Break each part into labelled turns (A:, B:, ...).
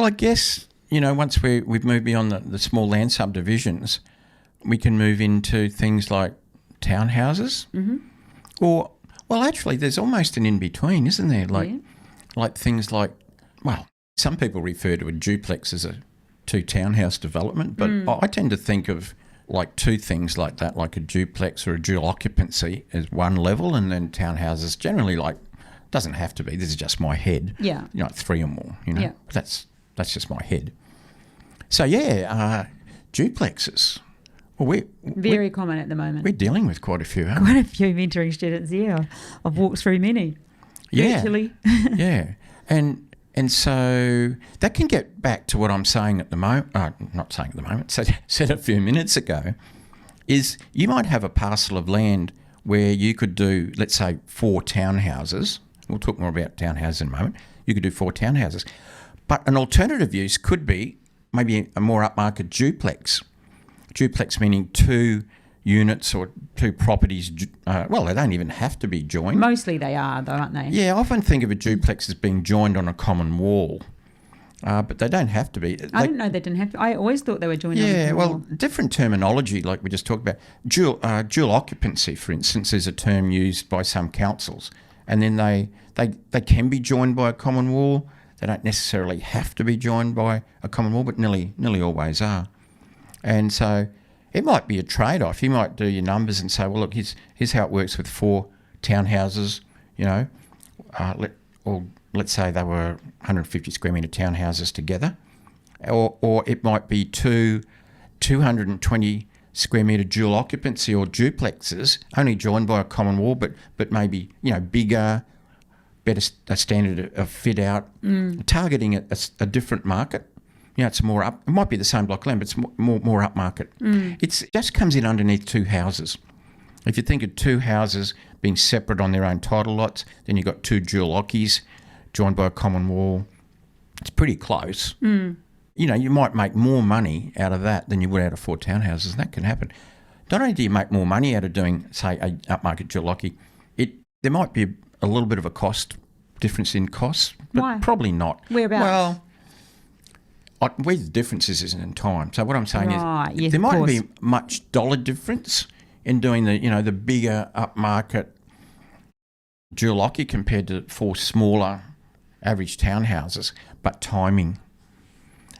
A: I guess, once we've moved beyond the small land subdivisions, we can move into things like townhouses or, well, actually, there's almost an in-between, isn't there? Like things like, well, some people refer to a duplex as a two townhouse development, but I tend to think of like two things like that, like a duplex or a dual occupancy as one level, and then townhouses generally doesn't have to be. This is just my head.
B: Yeah.
A: Three or more,
B: Yeah.
A: That's just my head. So, duplexes. Well,
B: Very common at the moment.
A: We're dealing with quite a few, aren't we?
B: Quite a few mentoring students, yeah. I've walked through many.
A: Yeah.
B: Virtually.
A: Yeah. And so that can get back to what I'm saying at the moment, not saying at the moment, said a few minutes ago, is you might have a parcel of land where you could do, let's say, 4 townhouses. We'll talk more about townhouses in a moment. You could do 4 townhouses. But an alternative use could be maybe a more upmarket duplex. Duplex meaning 2 units or 2 properties. Well, they don't even have to be joined.
B: Mostly they are, though, aren't they?
A: Yeah, I often think of a duplex as being joined on a common wall, but they don't have to be.
B: I didn't know they didn't have to. I always thought they were joined on a common wall.
A: Different terminology, like we just talked about. Dual occupancy, for instance, is a term used by some councils, and then they can be joined by a common wall. They don't necessarily have to be joined by a common wall, but nearly always are. And so it might be a trade-off. You might do your numbers and say, well, look, here's how it works with 4 townhouses, or let's say they were 150 square metre townhouses together. Or it might be 2 220 square metre dual occupancy or duplexes, only joined by a common wall, but maybe, bigger, better standard of fit out, targeting a different market. It's more up. It might be the same block of land, but it's more upmarket. It just comes in underneath 2 houses. If you think of 2 houses being separate on their own title lots, then you've got 2 dual occies joined by a common wall. It's pretty close. You might make more money out of that than you would out of 4 townhouses, and that can happen. Not only do you make more money out of doing, say, a upmarket dual occy, there might be a little bit of a cost difference in costs, but
B: Why?
A: Probably not.
B: Whereabouts?
A: Well, where the difference is in time. So what I'm saying is there mightn't be much dollar difference in doing the bigger upmarket dual occy compared to 4 smaller average townhouses, but timing.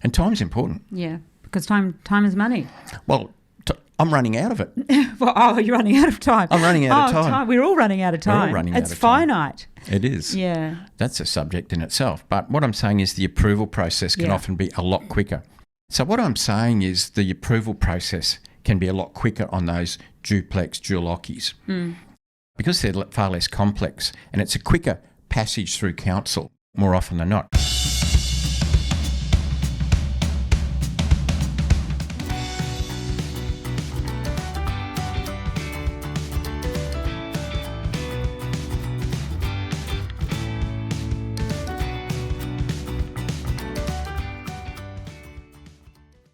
A: And time's important.
B: Yeah, because time is money.
A: Well, I'm running out of it.
B: You're running out of time.
A: I'm running out of time.
B: We're all running out of time.
A: We're all running out of time.
B: It's finite.
A: It is.
B: Yeah.
A: That's a subject in itself. But what I'm saying is the approval process can often be a lot quicker. So what I'm saying is the approval process can be a lot quicker on those duplex dual occies because they're far less complex, and it's a quicker passage through council more often than not.